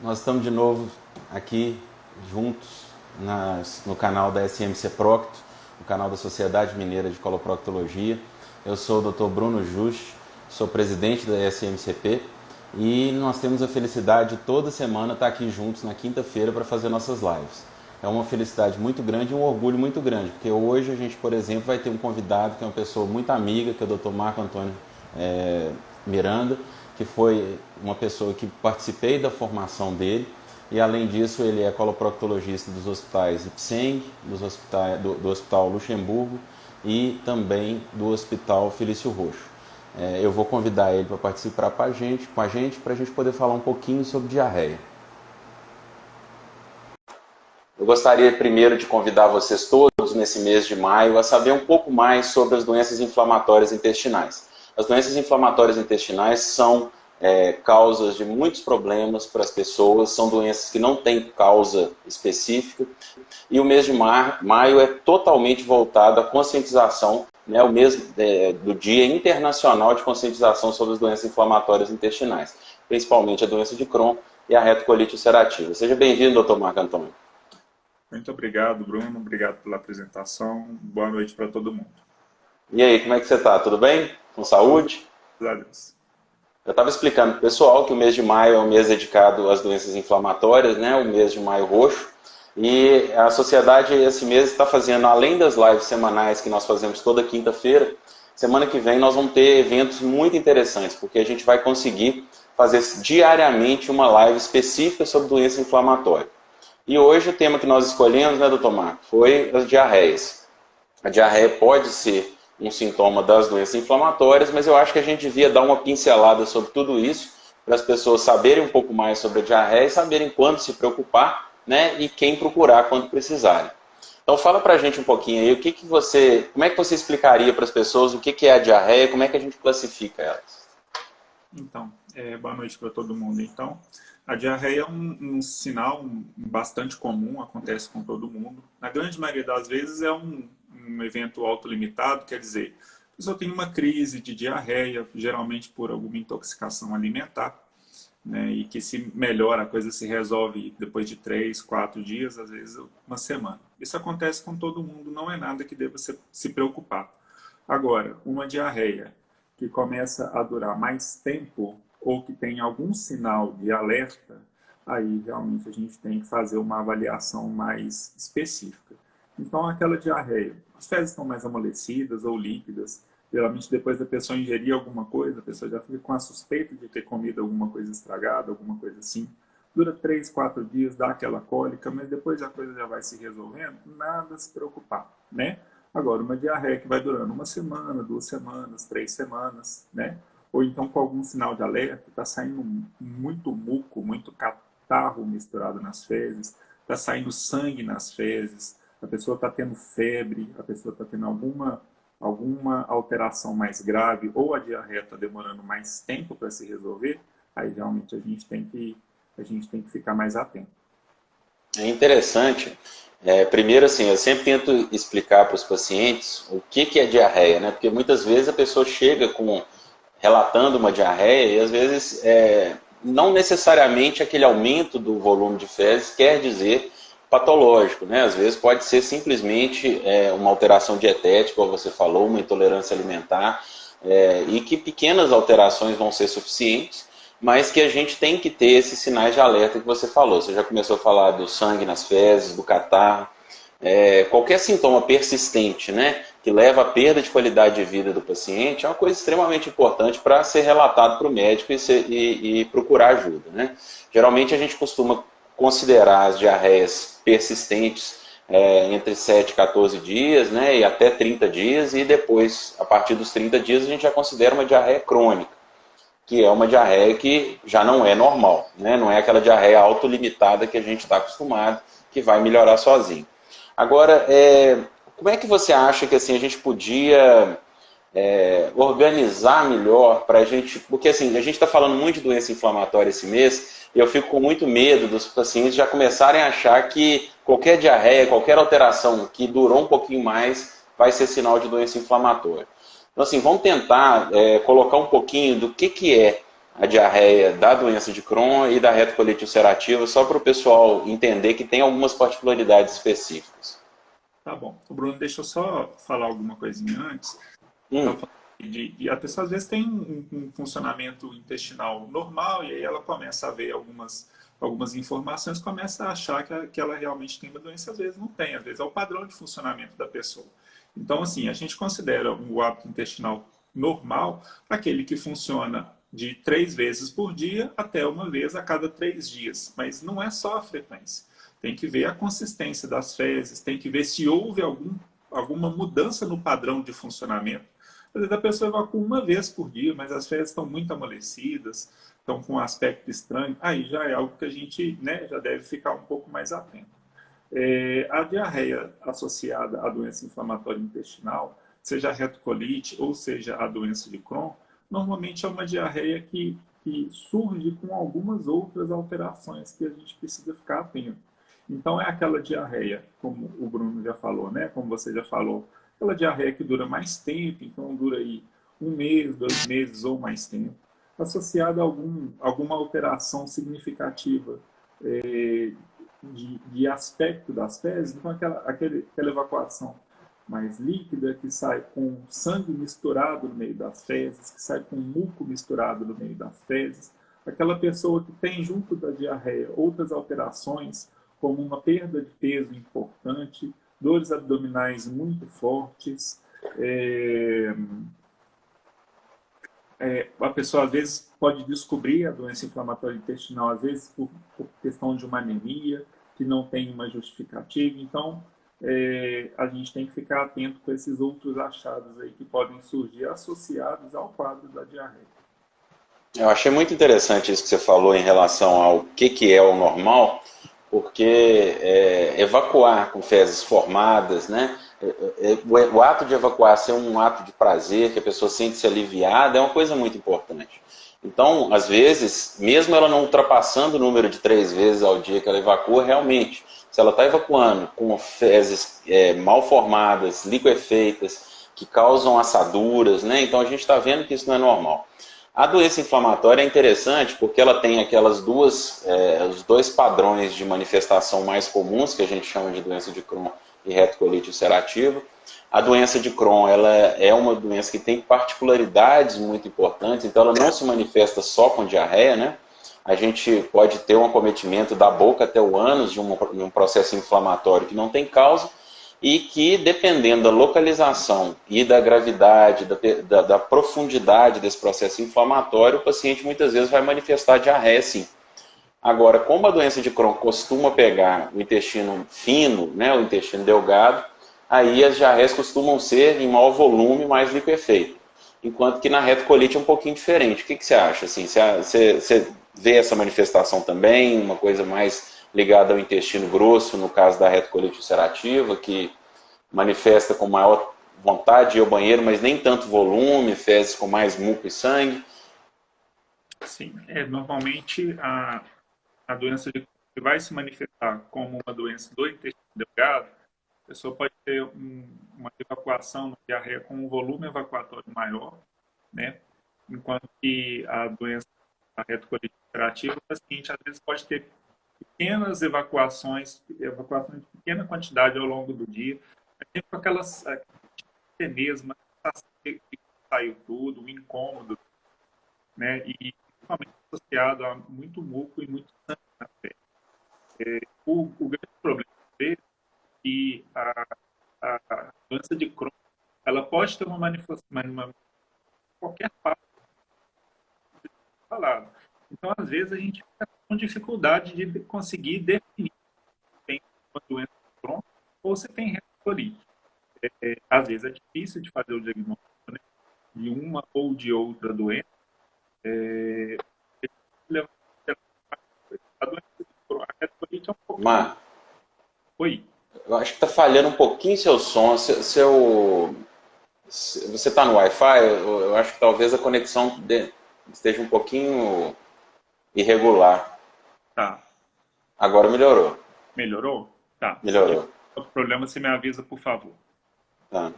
Nós estamos de novo aqui juntos no canal da SMC Procto, no canal da Sociedade Mineira de Coloproctologia. Eu sou o Dr. Bruno Juste, sou presidente da SMCP e nós temos a felicidade de toda semana estar aqui juntos na quinta-feira para fazer nossas lives. É uma felicidade muito grande e um orgulho muito grande, porque hoje a gente, por exemplo, vai ter um convidado que é uma pessoa muito amiga, que é o Dr. Marco Antônio Miranda, que foi uma pessoa que participei da formação dele, e além disso ele é coloproctologista dos hospitais Ipseng, do Hospital Luxemburgo e também do Hospital Felício Roxo. Eu vou convidar ele para participar com a gente, para a gente poder falar um pouquinho sobre diarreia. Eu gostaria primeiro de convidar vocês todos nesse mês de maio a saber um pouco mais sobre as doenças inflamatórias intestinais. As doenças inflamatórias intestinais são causas de muitos problemas para as pessoas, são doenças que não têm causa específica, e o mês de maio é totalmente voltado à conscientização, né, o mês do Dia Internacional de Conscientização sobre as Doenças Inflamatórias Intestinais, principalmente a doença de Crohn e a retocolite ulcerativa. Seja bem-vindo, Dr. Marco Antônio. Muito obrigado, Bruno. Obrigado pela apresentação. Boa noite para todo mundo. E aí, como é que você está? Tudo bem? Com saúde? Graças a Deus. Eu estava explicando para o pessoal que o mês de maio é um mês dedicado às doenças inflamatórias, né? O mês de maio roxo. E a sociedade esse mês está fazendo, além das lives semanais que nós fazemos toda quinta-feira, semana que vem nós vamos ter eventos muito interessantes, porque a gente vai conseguir fazer diariamente uma live específica sobre doença inflamatória. E hoje o tema que nós escolhemos, né, doutor Marco, foi as diarreias. A diarreia pode ser um sintoma das doenças inflamatórias, mas eu acho que a gente devia dar uma pincelada sobre tudo isso, para as pessoas saberem um pouco mais sobre a diarreia e saberem quando se preocupar, né, e quem procurar quando precisarem. Então fala pra gente um pouquinho aí, como é que você explicaria para as pessoas o que é a diarreia, como é que a gente classifica elas? Então, boa noite para todo mundo. Então, a diarreia é um sinal bastante comum, acontece com todo mundo. Na grande maioria das vezes é um evento autolimitado, quer dizer, a pessoa tem uma crise de diarreia, geralmente por alguma intoxicação alimentar, né, e que se melhora, a coisa se resolve depois de 3, 4 dias, às vezes uma semana. Isso acontece com todo mundo, não é nada que deva se preocupar. Agora, uma diarreia que começa a durar mais tempo ou que tem algum sinal de alerta, aí realmente a gente tem que fazer uma avaliação mais específica. Então, aquela diarreia, as fezes estão mais amolecidas ou líquidas, geralmente depois da pessoa ingerir alguma coisa, a pessoa já fica com a suspeita de ter comido alguma coisa estragada, alguma coisa assim. Dura 3, 4 dias, dá aquela cólica, mas depois a coisa já vai se resolvendo, nada a se preocupar, né? Agora, uma diarreia que vai durando uma semana, 2 semanas, 3 semanas, né? Ou então com algum sinal de alerta, está saindo muito muco, muito catarro misturado nas fezes, está saindo sangue nas fezes, a pessoa está tendo febre, a pessoa está tendo alguma alteração mais grave, ou a diarreia está demorando mais tempo para se resolver, aí realmente a gente tem que ficar mais atento. É interessante. Primeiro, assim, eu sempre tento explicar para os pacientes o que é diarreia, né? Porque muitas vezes a pessoa chega relatando uma diarreia e às vezes não necessariamente aquele aumento do volume de fezes quer dizer patológico, né? Às vezes pode ser simplesmente uma alteração dietética, como você falou, uma intolerância alimentar, e que pequenas alterações vão ser suficientes, mas que a gente tem que ter esses sinais de alerta que você falou. Você já começou a falar do sangue nas fezes, do catarro, qualquer sintoma persistente, né, que leva à perda de qualidade de vida do paciente, é uma coisa extremamente importante para ser relatado para o médico e procurar ajuda, né? Geralmente a gente costuma considerar as diarreias persistentes entre 7 e 14 dias, né, e até 30 dias, e depois, a partir dos 30 dias, a gente já considera uma diarreia crônica, que é uma diarreia que já não é normal, né? Não é aquela diarreia autolimitada que a gente está acostumado, que vai melhorar sozinho. Agora, como é que você acha que assim, a gente podia organizar melhor para a gente... Porque assim, a gente está falando muito de doença inflamatória esse mês, e eu fico com muito medo dos pacientes já começarem a achar que qualquer diarreia, qualquer alteração que durou um pouquinho mais, vai ser sinal de doença inflamatória. Então, assim, vamos tentar colocar um pouquinho do que é a diarreia da doença de Crohn e da retocolite ulcerativa, só para o pessoal entender que tem algumas particularidades específicas. Tá bom. O Bruno, deixa eu só falar alguma coisinha antes. Tava falando a pessoa às vezes tem um funcionamento intestinal normal e aí ela começa a ver algumas informações, começa a achar que ela realmente tem uma doença, às vezes não tem, às vezes é o padrão de funcionamento da pessoa. Então, assim, a gente considera o hábito intestinal normal aquele que funciona de 3 vezes por dia até uma vez a cada 3 dias. Mas não é só a frequência. Tem que ver a consistência das fezes, tem que ver se houve alguma mudança no padrão de funcionamento. Às vezes a pessoa evacua uma vez por dia, mas as fezes estão muito amolecidas, estão com um aspecto estranho. Aí já é algo que a gente, né, já deve ficar um pouco mais atento. A diarreia associada à doença inflamatória intestinal, seja a retocolite ou seja a doença de Crohn, normalmente é uma diarreia que surge com algumas outras alterações que a gente precisa ficar atento. Então é aquela diarreia, como o Bruno já falou, né? Como você já falou, aquela diarreia que dura mais tempo, então dura aí 1 mês, 2 meses ou mais tempo, associada a alguma alteração significativa de aspecto das fezes, então aquela evacuação mais líquida, que sai com sangue misturado no meio das fezes, que sai com muco misturado no meio das fezes, aquela pessoa que tem junto da diarreia outras alterações, como uma perda de peso importante, dores abdominais muito fortes, a pessoa às vezes pode descobrir a doença inflamatória intestinal, às vezes por questão de uma anemia, que não tem uma justificativa. Então, a gente tem que ficar atento com esses outros achados aí que podem surgir associados ao quadro da diarreia. Eu achei muito interessante isso que você falou em relação ao que é o normal, porque evacuar com fezes formadas, né? O ato de evacuar ser um ato de prazer, que a pessoa sente-se aliviada, é uma coisa muito importante. Então, às vezes, mesmo ela não ultrapassando o número de 3 vezes ao dia que ela evacua, realmente, se ela está evacuando com fezes mal formadas, liquefeitas, que causam assaduras, né? Então a gente está vendo que isso não é normal. A doença inflamatória é interessante porque ela tem os dois padrões de manifestação mais comuns, que a gente chama de doença de Crohn e retocolite ulcerativa. A doença de Crohn ela é uma doença que tem particularidades muito importantes, então ela não se manifesta só com diarreia, né? A gente pode ter um acometimento da boca até o ânus de um processo inflamatório que não tem causa, e que, dependendo da localização e da gravidade, da profundidade desse processo inflamatório, o paciente muitas vezes vai manifestar diarreia, sim. Agora, como a doença de Crohn costuma pegar o intestino fino, né, o intestino delgado, aí as diarreias costumam ser em maior volume, mais liquefeito. Enquanto que na retocolite é um pouquinho diferente. O que você acha? Assim, você vê essa manifestação também, uma coisa mais ligada ao intestino grosso, no caso da retocolite ulcerativa, que manifesta com maior vontade de ir ao banheiro, mas nem tanto volume, fezes com mais muco e sangue? Sim, normalmente a doença de Crohn vai se manifestar como uma doença do intestino delgado. A pessoa pode ter uma evacuação no diarreia com um volume evacuatório maior, né? Enquanto que a doença da retocolite ulcerativa, o paciente às vezes pode ter pequenas evacuações de pequena quantidade ao longo do dia, sempre com aquelas mesma que saiu tudo, um incômodo, né? E principalmente associado a muito muco e muito sangue na pele. O grande problema dele é que a doença de Crohn ela pode ter uma manifestação qualquer parte falado. Então, às vezes, a gente fica com dificuldade de conseguir definir se tem uma doença de Crohn ou se tem retocolite. Às vezes é difícil de fazer o diagnóstico, né, de uma ou de outra doença. A doença de Crohn, a retocolite é um pouco... Oi? Eu acho que está falhando um pouquinho seu som. Você está no Wi-Fi? Eu acho que talvez a conexão esteja um pouquinho irregular. Tá. Agora melhorou. Melhorou? Tá. Melhorou. Se tiver problema, você me avisa, por favor. Tá.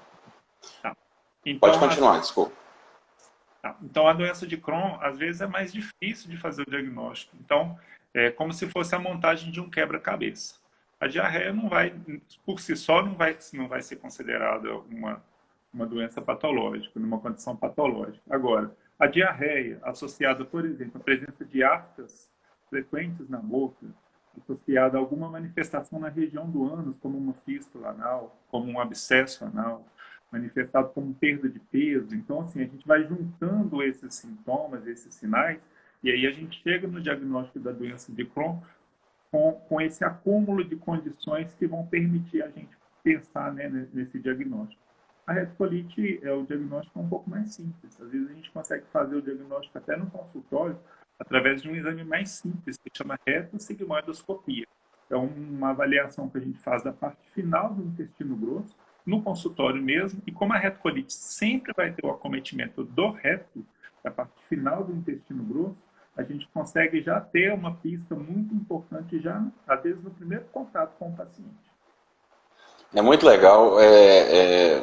Tá. Então, Pode continuar, desculpa. Tá? Então, a doença de Crohn, às vezes, é mais difícil de fazer o diagnóstico. Então, é como se fosse a montagem de um quebra-cabeça. A diarreia não vai, por si só, não vai ser considerada uma doença patológica, numa condição patológica. Agora, a diarreia associada, por exemplo, à presença de aftas frequentes na boca, associada a alguma manifestação na região do ânus, como uma fístula anal, como um abscesso anal, manifestado como perda de peso. Então, assim, a gente vai juntando esses sintomas, esses sinais, e aí a gente chega no diagnóstico da doença de Crohn com esse acúmulo de condições que vão permitir a gente pensar, né, nesse diagnóstico. A retocolite, o diagnóstico é um pouco mais simples. Às vezes a gente consegue fazer o diagnóstico até no consultório através de um exame mais simples, que chama retossigmoidoscopia. É uma avaliação que a gente faz da parte final do intestino grosso, no consultório mesmo, e como a retocolite sempre vai ter o acometimento do reto, da parte final do intestino grosso, a gente consegue já ter uma pista muito importante já, às vezes, no primeiro contato com o paciente. É muito legal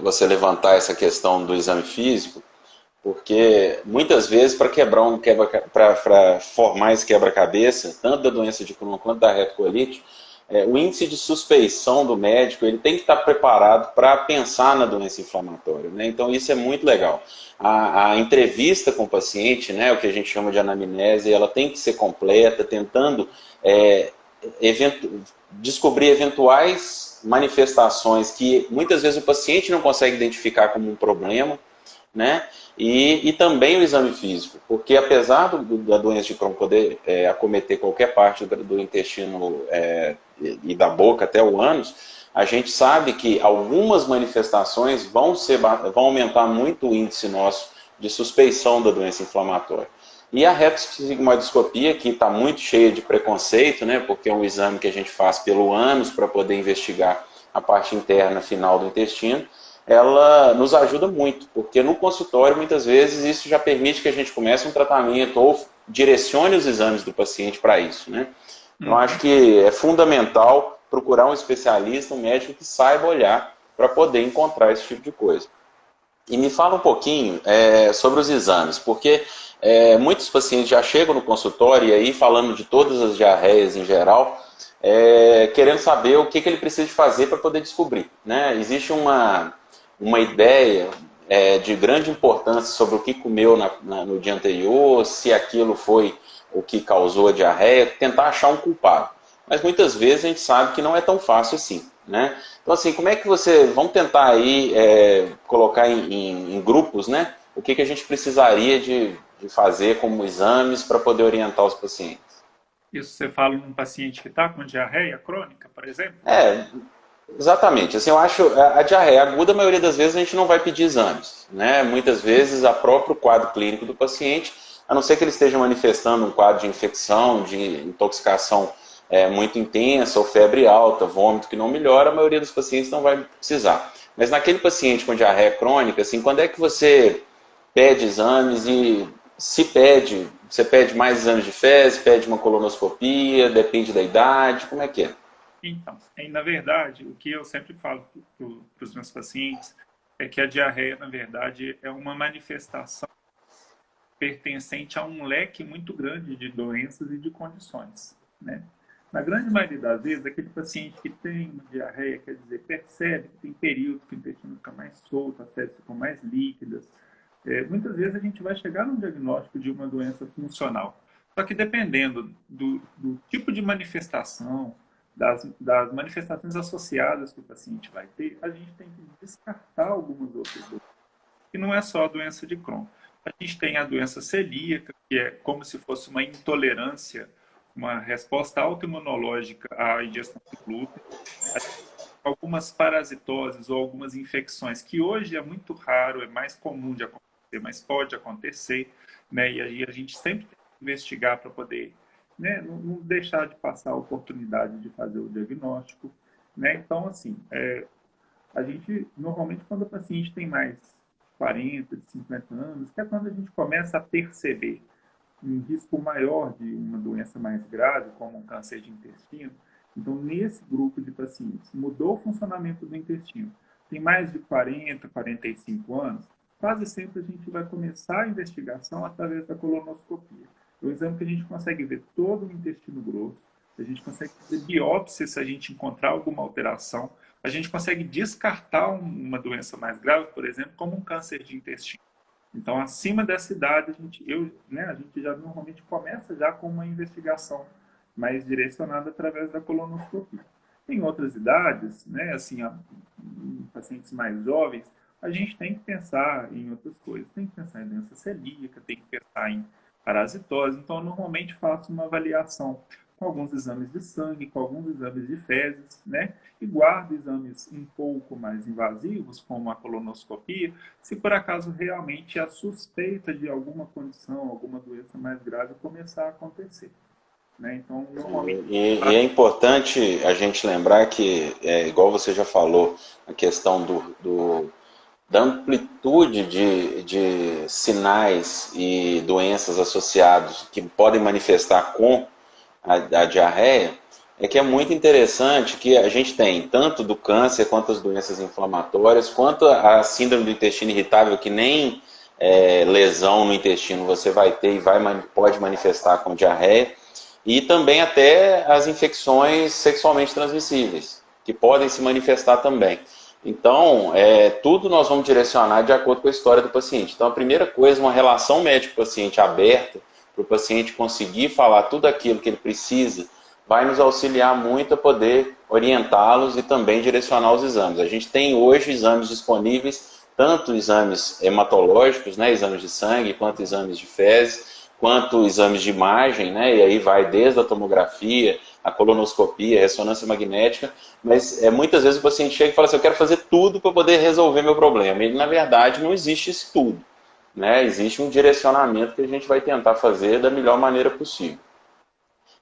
você levantar essa questão do exame físico, porque muitas vezes para formar esse quebra-cabeça, tanto da doença de Crohn quanto da retocolite, o índice de suspeição do médico ele tem que estar preparado para pensar na doença inflamatória, né? Então isso é muito legal. A entrevista com o paciente, né, o que a gente chama de anamnese, ela tem que ser completa, tentando descobrir eventuais manifestações que muitas vezes o paciente não consegue identificar como um problema, né? E também o exame físico, porque apesar da doença de Crohn poder acometer qualquer parte do intestino e da boca até o ânus, a gente sabe que algumas manifestações vão aumentar muito o índice nosso de suspeição da doença inflamatória. E a retossigmoidoscopia, que está muito cheia de preconceito, né, porque é um exame que a gente faz pelo ânus para poder investigar a parte interna final do intestino, ela nos ajuda muito, porque no consultório, muitas vezes, isso já permite que a gente comece um tratamento ou direcione os exames do paciente para isso, né? Então, acho que é fundamental procurar um especialista, um médico que saiba olhar para poder encontrar esse tipo de coisa. E me fala um pouquinho sobre os exames, porque muitos pacientes já chegam no consultório e aí falando de todas as diarreias em geral, querendo saber o que ele precisa de fazer para poder descobrir, né? Existe uma ideia de grande importância sobre o que comeu no dia anterior, se aquilo foi o que causou a diarreia, tentar achar um culpado. Mas muitas vezes a gente sabe que não é tão fácil assim, né? Então, assim, como é que vamos tentar aí colocar em grupos, né? O que a gente precisaria de fazer como exames para poder orientar os pacientes? Isso você fala num paciente que está com diarreia crônica, por exemplo? É, exatamente. Assim, eu acho a diarreia aguda, a maioria das vezes a gente não vai pedir exames, né? Muitas vezes a próprio quadro clínico do paciente, a não ser que ele esteja manifestando um quadro de infecção, de intoxicação muito intensa ou febre alta, vômito que não melhora, a maioria dos pacientes não vai precisar. Mas naquele paciente com diarreia crônica, assim, quando é que você pede exames e se pede, você pede mais exames de fezes, pede uma colonoscopia, depende da idade, como é que é? Então, na verdade, o que eu sempre falo para os meus pacientes é que a diarreia, na verdade, é uma manifestação pertencente a um leque muito grande de doenças e de condições, né? Na grande maioria das vezes, aquele paciente que tem uma diarreia, quer dizer, percebe que tem períodos que o intestino fica mais solto, as fezes ficam mais líquidas. Muitas vezes a gente vai chegar no diagnóstico de uma doença funcional. Só que dependendo do tipo de manifestação, das manifestações associadas que o paciente vai ter, a gente tem que descartar algumas outras doenças. E não é só a doença de Crohn. A gente tem a doença celíaca, que é como se fosse uma intolerância, uma resposta autoimunológica à ingestão de glúten. Algumas parasitoses ou algumas infecções, que hoje é muito raro, é mais comum de acontecer, mas pode acontecer, né? E aí a gente sempre tem que investigar para poder, né, não deixar de passar a oportunidade de fazer o diagnóstico, né? Então, assim, a gente, normalmente, quando o paciente tem mais 40, de 50 anos, que é quando a gente começa a perceber um risco maior de uma doença mais grave, como um câncer de intestino. Então, nesse grupo de pacientes, mudou o funcionamento do intestino. Tem mais de 40, 45 anos, quase sempre a gente vai começar a investigação através da colonoscopia. É o exame que a gente consegue ver todo o intestino grosso, a gente consegue fazer biópsia se a gente encontrar alguma alteração, a gente consegue descartar uma doença mais grave, por exemplo, como um câncer de intestino. Então, acima dessa idade, a gente já normalmente começa já com uma investigação mais direcionada através da colonoscopia. Em outras idades, né, assim, em pacientes mais jovens, a gente tem que pensar em outras coisas. Tem que pensar em doença celíaca, tem que pensar em parasitose. Então, eu normalmente faço uma avaliação com alguns exames de sangue, com alguns exames de fezes, né? E guardo exames um pouco mais invasivos, como a colonoscopia, se por acaso realmente a suspeita de alguma condição, alguma doença mais grave começar a acontecer. Né? Então, normalmente... E é importante a gente lembrar que, igual você já falou, a questão da amplitude de sinais e doenças associados que podem manifestar com a diarreia, é que é muito interessante que a gente tem tanto do câncer, quanto as doenças inflamatórias, quanto a síndrome do intestino irritável, que nem lesão no intestino você vai ter e pode manifestar com diarreia, e também até as infecções sexualmente transmissíveis, que podem se manifestar também. Então, tudo nós vamos direcionar de acordo com a história do paciente. Então, a primeira coisa, uma relação médico-paciente aberta, para o paciente conseguir falar tudo aquilo que ele precisa, vai nos auxiliar muito a poder orientá-los e também direcionar os exames. A gente tem hoje exames disponíveis, tanto exames hematológicos, né, exames de sangue, quanto exames de fezes, quanto exames de imagem, né, e aí vai desde a tomografia, a colonoscopia, a ressonância magnética, mas muitas vezes o paciente chega e fala assim, eu quero fazer tudo para poder resolver meu problema. E na verdade não existe isso tudo. Né? Existe um direcionamento que a gente vai tentar fazer da melhor maneira possível.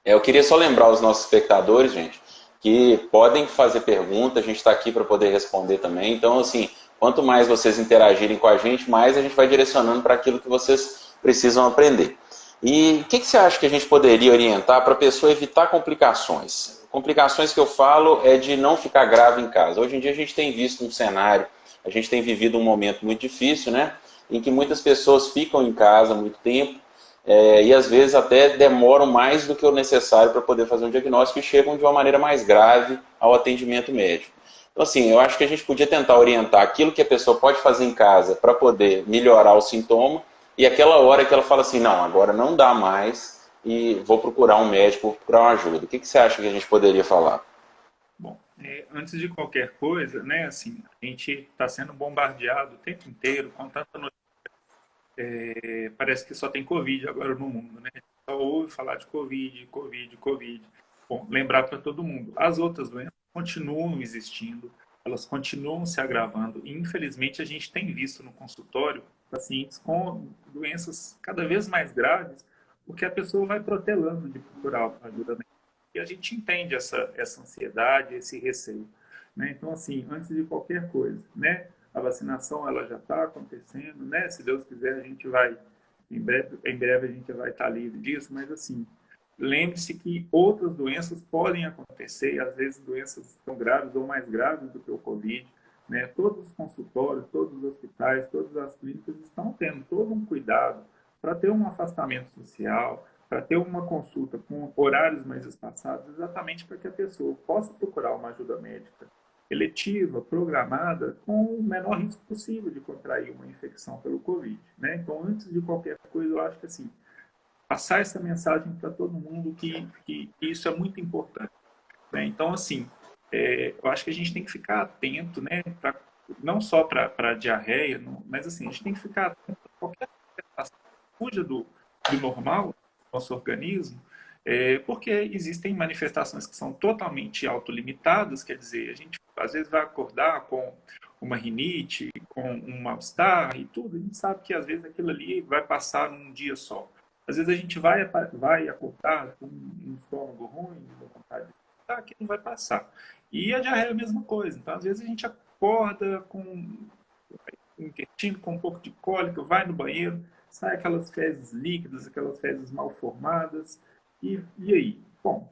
Eu queria só lembrar os nossos espectadores, gente, que podem fazer perguntas, a gente está aqui para poder responder também. Então, assim, quanto mais vocês interagirem com a gente, mais a gente vai direcionando para aquilo que vocês precisam aprender. E o que você acha que a gente poderia orientar para a pessoa evitar complicações? Complicações que eu falo é de não ficar grave em casa. Hoje em dia a gente tem visto um cenário, a gente tem vivido um momento muito difícil, né? Em que muitas pessoas ficam em casa muito tempo e às vezes até demoram mais do que o necessário para poder fazer um diagnóstico e chegam de uma maneira mais grave ao atendimento médico. Então, assim, eu acho que a gente podia tentar orientar aquilo que a pessoa pode fazer em casa para poder melhorar o sintoma e aquela hora que ela fala assim, não, agora não dá mais e vou procurar um médico, vou procurar uma ajuda. O que você acha que a gente poderia falar? Bom, antes de qualquer coisa, né, assim, a gente está sendo bombardeado o tempo inteiro com tanta notícia. Parece que só tem Covid agora no mundo, né? Só ouve falar de Covid, Covid, Covid. Bom, lembrar para todo mundo, as outras doenças continuam existindo, elas continuam se agravando. E, infelizmente, a gente tem visto no consultório pacientes com doenças cada vez mais graves, porque a pessoa vai protelando de procurar ajuda médica. E a gente entende essa ansiedade, esse receio. Né? Então, assim, antes de qualquer coisa, né? A vacinação ela já está acontecendo, né? Se Deus quiser, a gente vai, em breve a gente vai estar livre disso, mas assim, lembre-se que outras doenças podem acontecer, às vezes doenças tão graves ou mais graves do que o Covid, né? Todos os consultórios, todos os hospitais, todas as clínicas estão tendo todo um cuidado para ter um afastamento social, para ter uma consulta com horários mais espaçados, exatamente para que a pessoa possa procurar uma ajuda médica eletiva, programada, com o menor risco possível de contrair uma infecção pelo Covid. Né? Então, antes de qualquer coisa, eu acho que assim, passar essa mensagem para todo mundo que isso é muito importante. Né? Então, assim, eu acho que a gente tem que ficar atento, né? Não só para a diarreia, mas assim, a gente tem que ficar atento a qualquer manifestação que fuja do normal do nosso organismo, porque existem manifestações que são totalmente autolimitadas, quer dizer, a gente às vezes vai acordar com uma rinite, com um mal-estar e tudo, a gente sabe que às vezes aquilo ali vai passar num dia só. Às vezes a gente vai acordar com um estômago ruim, uma vontade de vomitar, que não vai passar. E a diarreia é a mesma coisa. Então, às vezes a gente acorda com o intestino com um pouco de cólica, vai no banheiro, sai aquelas fezes líquidas, aquelas fezes mal formadas. E aí? Bom,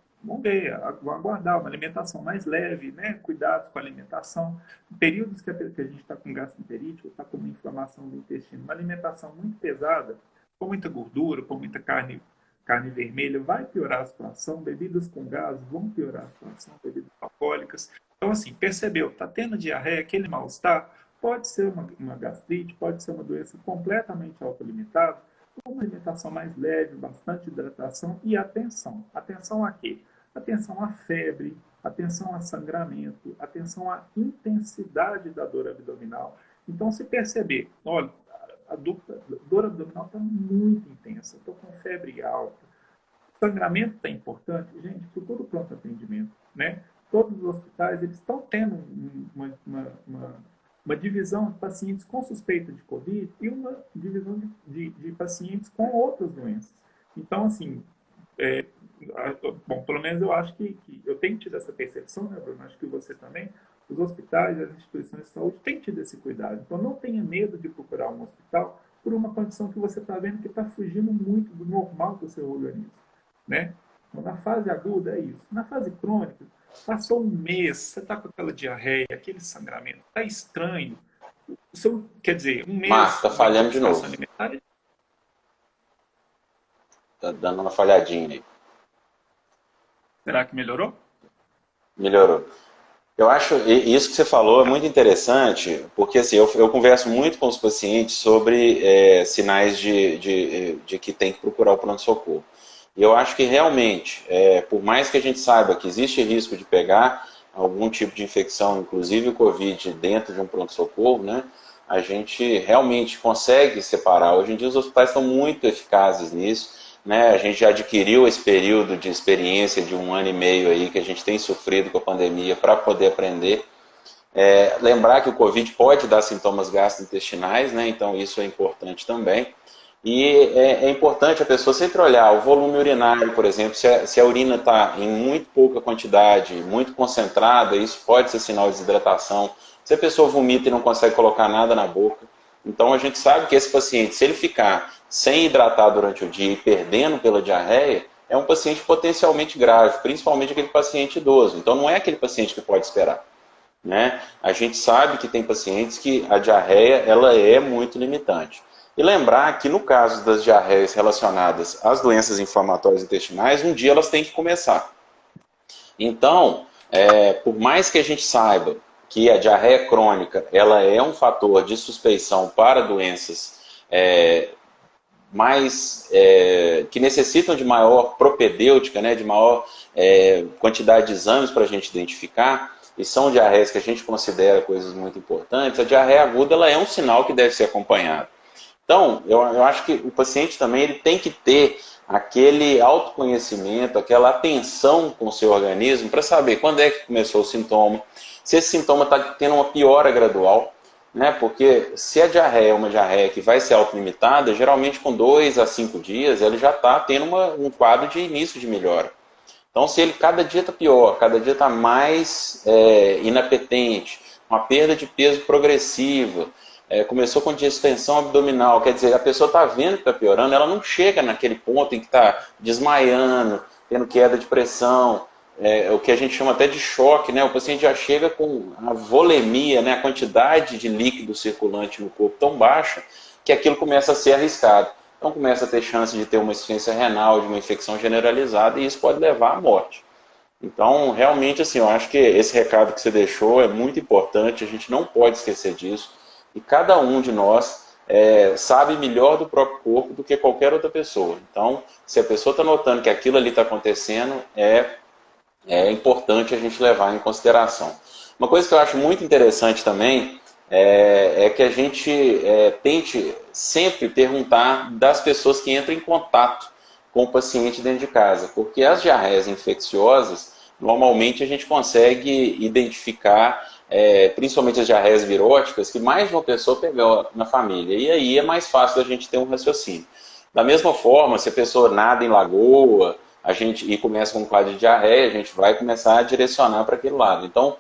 vão aguardar uma alimentação mais leve, né? Cuidados com a alimentação. Em períodos que a gente está com gastroenterite, ou está com uma inflamação do intestino, uma alimentação muito pesada, com muita gordura, com muita carne vermelha, vai piorar a situação. Bebidas com gás vão piorar a situação, bebidas alcoólicas. Então, assim, percebeu, está tendo diarreia, aquele mal-estar, pode ser uma gastrite, pode ser uma doença completamente autolimitada, uma alimentação mais leve, bastante hidratação e atenção. Atenção a quê? Atenção à febre, atenção a sangramento, atenção à intensidade da dor abdominal. Então, se perceber, olha, a dor abdominal está muito intensa, estou com febre alta, sangramento está importante, gente, procura o pronto atendimento, né? Todos os hospitais, eles estão tendo uma divisão de pacientes com suspeita de Covid e uma divisão de pacientes com outras doenças. Então, assim, bom, pelo menos eu acho que eu tenho tido essa percepção, né, Bruno? Acho que você também. Os hospitais, as instituições de saúde têm tido esse cuidado. Então, não tenha medo de procurar um hospital por uma condição que você está vendo que está fugindo muito do normal do seu organismo, né? Então, na fase aguda é isso. Na fase crônica, passou um mês, você está com aquela diarreia, aquele sangramento, está estranho. Quer dizer, um mês... Marco, está falhando de novo. Está dando uma falhadinha aí. Será que melhorou? Melhorou. Eu acho isso que você falou é muito interessante, porque assim, eu converso muito com os pacientes sobre sinais de que tem que procurar o pronto-socorro. E eu acho que realmente, por mais que a gente saiba que existe risco de pegar algum tipo de infecção, inclusive o Covid, dentro de um pronto-socorro, né, a gente realmente consegue separar. Hoje em dia os hospitais estão muito eficazes nisso, né? A gente já adquiriu esse período de experiência de 1 ano e meio aí que a gente tem sofrido com a pandemia para poder aprender. Lembrar que o Covid pode dar sintomas gastrointestinais, né? Então isso é importante também. E é importante a pessoa sempre olhar o volume urinário, por exemplo, se a urina está em muito pouca quantidade, muito concentrada, isso pode ser sinal de desidratação. Se a pessoa vomita e não consegue colocar nada na boca. Então a gente sabe que esse paciente, se ele ficar sem hidratar durante o dia e perdendo pela diarreia, é um paciente potencialmente grave, principalmente aquele paciente idoso. Então não é aquele paciente que pode esperar, né? A gente sabe que tem pacientes que a diarreia ela é muito limitante. E lembrar que no caso das diarreias relacionadas às doenças inflamatórias intestinais, um dia elas têm que começar. Então, por mais que a gente saiba que a diarreia crônica ela é um fator de suspeição para doenças que necessitam de maior propedêutica, né, de maior quantidade de exames para a gente identificar, e são diarreias que a gente considera coisas muito importantes, a diarreia aguda ela é um sinal que deve ser acompanhado. Então, eu acho que o paciente também ele tem que ter aquele autoconhecimento, aquela atenção com o seu organismo para saber quando é que começou o sintoma, se esse sintoma está tendo uma piora gradual, né? Porque se a diarreia é uma diarreia que vai ser autolimitada, geralmente com 2 a 5 dias ele já está tendo um quadro de início de melhora. Então, se ele cada dia está pior, cada dia está mais inapetente, uma perda de peso progressiva, começou com distensão abdominal, quer dizer, a pessoa está vendo que está piorando, ela não chega naquele ponto em que está desmaiando, tendo queda de pressão, o que a gente chama até de choque, né? O paciente já chega com a volemia, né? A quantidade de líquido circulante no corpo tão baixa que aquilo começa a ser arriscado. Então começa a ter chance de ter uma insuficiência renal, de uma infecção generalizada, e isso pode levar à morte. Então, realmente, assim, eu acho que esse recado que você deixou é muito importante, a gente não pode esquecer disso. E cada um de nós sabe melhor do próprio corpo do que qualquer outra pessoa. Então, se a pessoa está notando que aquilo ali está acontecendo, é importante a gente levar em consideração. Uma coisa que eu acho muito interessante também é que a gente tente sempre perguntar das pessoas que entram em contato com o paciente dentro de casa, porque as diarreias infecciosas, normalmente a gente consegue identificar, principalmente as diarreias viróticas, que mais de uma pessoa pegou na família, e aí é mais fácil da gente ter um raciocínio. Da mesma forma, se a pessoa nada em lagoa, e começa com um quadro de diarreia, a gente vai começar a direcionar para aquele lado. Então,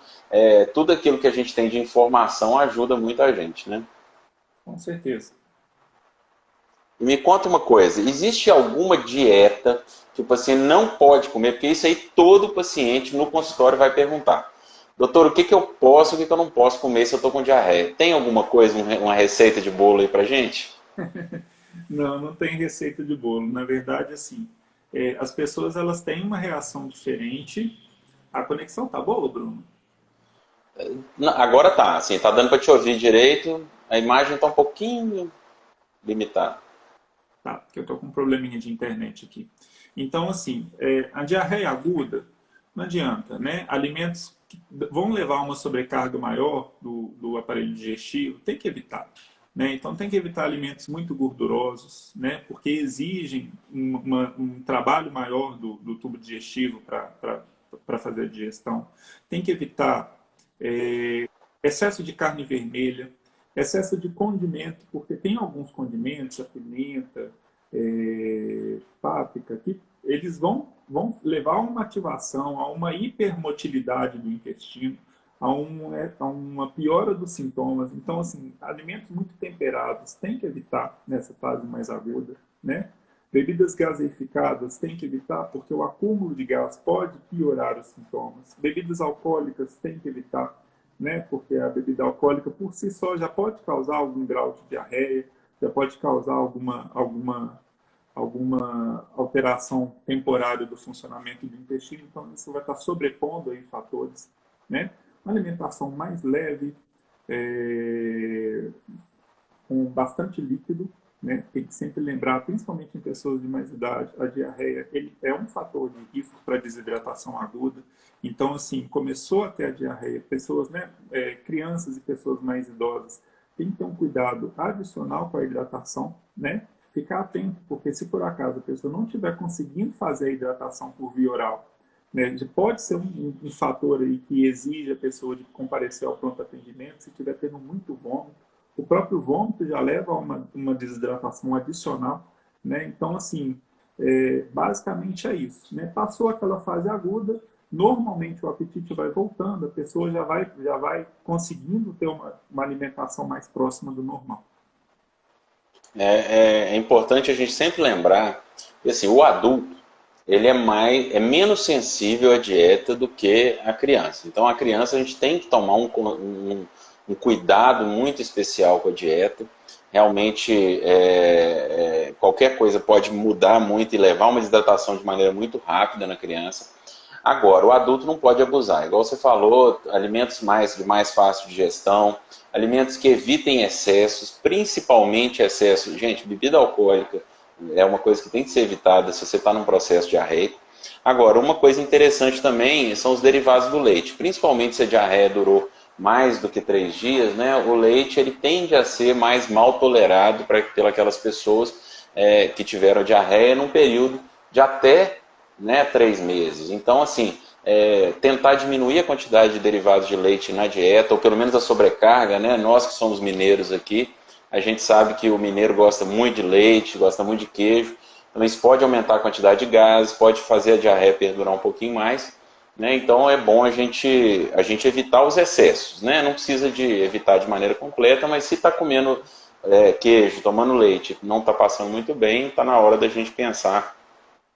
tudo aquilo que a gente tem de informação ajuda muito a gente, né? Com certeza. E me conta uma coisa, existe alguma dieta que o paciente não pode comer? Porque isso aí todo paciente no consultório vai perguntar. Doutor, o que que eu posso, o que que eu não posso comer se eu estou com diarreia? Tem alguma coisa, uma receita de bolo aí pra gente? Não, não tem receita de bolo. Na verdade, assim, as pessoas elas têm uma reação diferente. A conexão tá boa, Bruno? Agora tá, assim, tá dando para te ouvir direito, a imagem tá um pouquinho limitada. Tá, porque eu tô com um probleminha de internet aqui. Então, assim, a diarreia aguda, não adianta, né? Alimentos que vão levar uma sobrecarga maior do aparelho digestivo, tem que evitar. Né? Então, tem que evitar alimentos muito gordurosos, né? Porque exigem um trabalho maior do tubo digestivo para fazer a digestão. Tem que evitar excesso de carne vermelha, excesso de condimento, porque tem alguns condimentos, a pimenta, páprica, que eles vão levar a uma ativação, a uma hipermotilidade do intestino, a uma piora dos sintomas. Então, assim, alimentos muito temperados tem que evitar nessa fase mais aguda, né? Bebidas gaseificadas tem que evitar porque o acúmulo de gás pode piorar os sintomas. Bebidas alcoólicas tem que evitar, né? Porque a bebida alcoólica por si só já pode causar algum grau de diarreia, já pode causar alguma alteração temporária do funcionamento do intestino, então isso vai estar sobrepondo aí fatores, né? Uma alimentação mais leve, é, com bastante líquido, né? Tem que sempre lembrar, principalmente em pessoas de mais idade, a diarreia ele é um fator de risco para desidratação aguda. Então, assim, começou a ter a diarreia, pessoas, né, crianças e pessoas mais idosas, tem que ter um cuidado adicional com a hidratação, né? Ficar atento, porque se por acaso a pessoa não estiver conseguindo fazer a hidratação por via oral, né, pode ser um fator aí que exige a pessoa de comparecer ao pronto atendimento, se estiver tendo muito vômito, o próprio vômito já leva a uma desidratação adicional, né? Então, assim, basicamente é isso, né? Passou aquela fase aguda, normalmente o apetite vai voltando, a pessoa já vai conseguindo ter uma alimentação mais próxima do normal. É importante a gente sempre lembrar que assim, o adulto ele é menos sensível à dieta do que a criança. Então a criança a gente tem que tomar um cuidado muito especial com a dieta. Realmente qualquer coisa pode mudar muito e levar a uma desidratação de maneira muito rápida na criança. Agora, o adulto não pode abusar. Igual você falou, alimentos de mais fácil digestão, alimentos que evitem excessos, principalmente excesso. Gente, bebida alcoólica é uma coisa que tem que ser evitada se você está num processo de diarreia. Agora, uma coisa interessante também são os derivados do leite, principalmente se a diarreia durou mais do que 3 dias, né? O leite ele tende a ser mais mal tolerado pelas pessoas que tiveram diarreia num período de até, né, 3 meses. Então, assim, tentar diminuir a quantidade de derivados de leite na dieta, ou pelo menos a sobrecarga, né? Nós que somos mineiros aqui, a gente sabe que o mineiro gosta muito de leite, gosta muito de queijo, então isso pode aumentar a quantidade de gases, pode fazer a diarreia perdurar um pouquinho mais, né? Então é bom a gente evitar os excessos, né? Não precisa de evitar de maneira completa, mas se está comendo queijo, tomando leite, não está passando muito bem, está na hora da gente pensar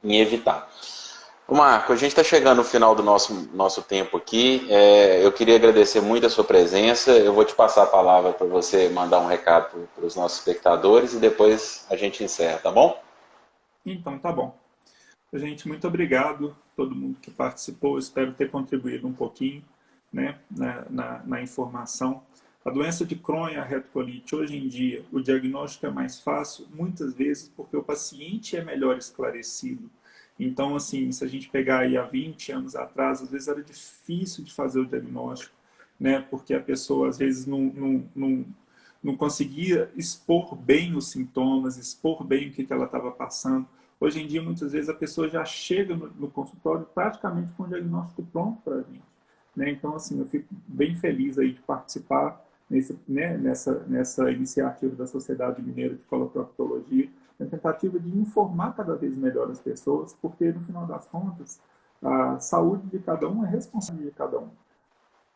em evitar. Marco, a gente está chegando no final do nosso tempo aqui. Eu queria agradecer muito a sua presença. Eu vou te passar a palavra para você mandar um recado para os nossos espectadores e depois a gente encerra, tá bom? Então, tá bom. Gente, muito obrigado a todo mundo que participou. Espero ter contribuído um pouquinho, né, na informação. A doença de Crohn e a retocolite, hoje em dia, o diagnóstico é mais fácil, muitas vezes porque o paciente é melhor esclarecido. Então, assim, se a gente pegar aí há 20 anos atrás, às vezes era difícil de fazer o diagnóstico, né, porque a pessoa, às vezes, não conseguia expor bem os sintomas, expor bem o que ela estava passando. Hoje em dia, muitas vezes, a pessoa já chega no consultório praticamente com o diagnóstico pronto para a gente. Né? Então, assim, eu fico bem feliz aí de participar nessa iniciativa da Sociedade Mineira de Coloproctologia, na tentativa de informar cada vez melhor as pessoas, porque, no final das contas, a saúde de cada um é responsabilidade de cada um.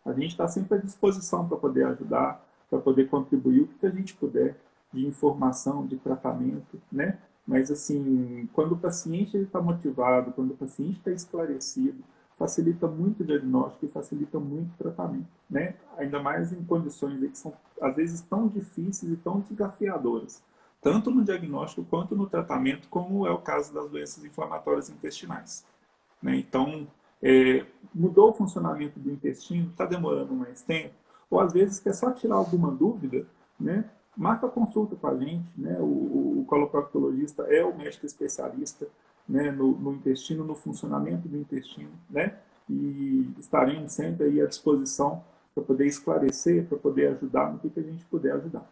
A gente está sempre à disposição para poder ajudar, para poder contribuir o que a gente puder. de informação, de tratamento, né? Mas, assim, quando o paciente está motivado, quando o paciente está esclarecido, facilita muito o diagnóstico e facilita muito o tratamento, né? Ainda mais em condições que são, às vezes, tão difíceis e tão desafiadoras, tanto no diagnóstico quanto no tratamento, como é o caso das doenças inflamatórias intestinais, né? Então, mudou o funcionamento do intestino, está demorando mais tempo, ou às vezes quer só tirar alguma dúvida, né? Marca a consulta com a gente, né? O coloproctologista é o médico especialista, né? No intestino, no funcionamento do intestino, né? E estaremos sempre aí à disposição para poder esclarecer, para poder ajudar no que a gente puder ajudar.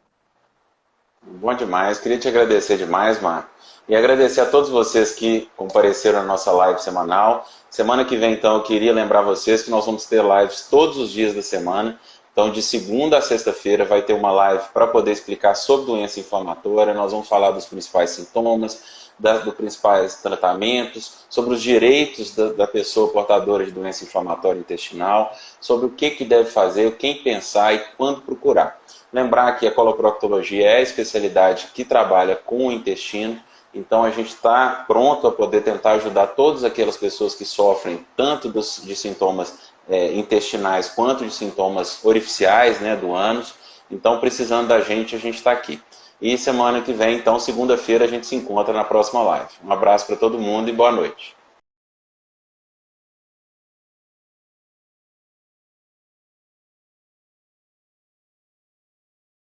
Bom demais, queria te agradecer demais, Marco. E agradecer a todos vocês que compareceram à nossa live semanal. Semana que vem, então, eu queria lembrar vocês que nós vamos ter lives todos os dias da semana. Então, de segunda a sexta-feira, vai ter uma live para poder explicar sobre doença inflamatória. Nós vamos falar dos principais sintomas, dos principais tratamentos, sobre os direitos da pessoa portadora de doença inflamatória intestinal, sobre o que deve fazer, quem pensar e quando procurar. Lembrar que a coloproctologia é a especialidade que trabalha com o intestino, então a gente está pronto a poder tentar ajudar todas aquelas pessoas que sofrem tanto de sintomas intestinais quanto de sintomas orificiais, né, do ânus. Então, precisando da gente, a gente está aqui. E semana que vem, então, segunda-feira, a gente se encontra na próxima live. Um abraço para todo mundo e boa noite.